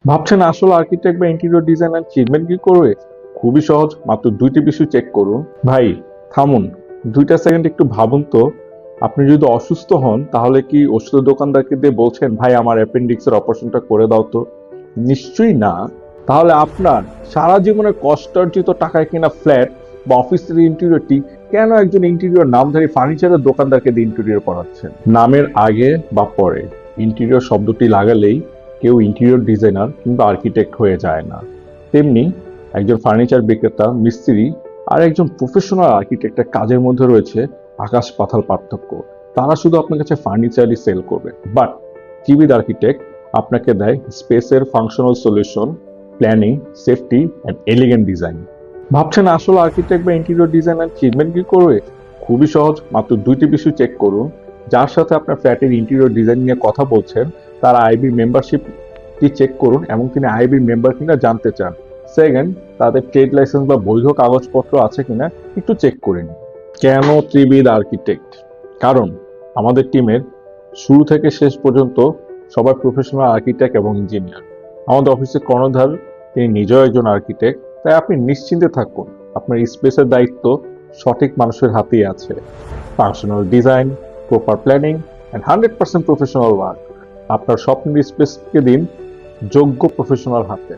ভাবছেন আসলে আর্কিটেক্ট বা ইন্টেরিয়র ডিজাইনার চিনবেন কি করবে? খুবই সহজ, মাত্র দুইটি বিষয় চেক করুন। ভাই থামুন, 2টা সেকেন্ড একটু ভাবুন তো। আপনি যদি অসুস্থ হন তাহলে কি ওষুধের দোকানদারকে দিয়ে বলছেন, ভাই আমার অ্যাপেন্ডিক্সের অপারেশনটা করে দাও তো? নিশ্চয়ই না। তাহলে আপনার সারা জীবনের কষ্টার্জিত টাকায় কিনা ফ্ল্যাট বা অফিসের ইন্টেরিয়রটি কেন একজন ইন্টেরিয়র নামধারী ফার্নিচারের দোকানদারকে দিয়ে ইন্টেরিয়র করাচ্ছেন? নামের আগে বা পরে ইন্টেরিয়র শব্দটি লাগালেই কেউ ইন্টেরিয়র ডিজাইনার কিংবা আর্কিটেক্ট হয়ে যায় না। তেমনি একজন ফার্নিচার বিক্রেতা, মিস্ত্রি আর একজন প্রফেশনাল আর্কিটেক্টের কাজের মধ্যে রয়েছে আকাশ পাতাল পার্থক্য। তারা শুধু আপনার কাছে ফার্নিচারই সেল করবে, বাট কিবিদ আর্কিটেক্ট আপনাকে দেয় স্পেসের functional solution, planning, safety and elegant design. ভাবছেন আসলে আর্কিটেক্ট বা ইন্টেরিয়র ডিজাইনার চিনবেন কি করবে? খুবই সহজ, মাত্র দুইটি বিষয় চেক করুন। যার সাথে আপনার ফ্ল্যাটের ইন্টেরিয়র ডিজাইন নিয়ে কথা বলছেন তার আইবি মেম্বারশিপটি চেক করুন এবং তিনি আইবি মেম্বার কিনা জানতে চান। সেকেন্ড, তাদের ট্রেড লাইসেন্স বা বৈধ কাগজপত্র আছে কিনা একটু চেক করে নিন। কেন ত্রিবিদ আর্কিটেক্ট? কারণ আমাদের টিমের শুরু থেকে শেষ পর্যন্ত সবাই প্রফেশনাল আর্কিটেক্ট এবং ইঞ্জিনিয়ার। আমাদের অফিসের কর্ণধার তিনি নিজেও একজন আর্কিটেক্ট, তাই আপনি নিশ্চিন্তে থাকুন, আপনার স্পেসের দায়িত্ব সঠিক মানুষের হাতেই আছে। Functional design, proper planning and 100% professional work. আপনার স্বপ্নের স্পেসকে দিন যোগ্য প্রফেশনাল হাতে।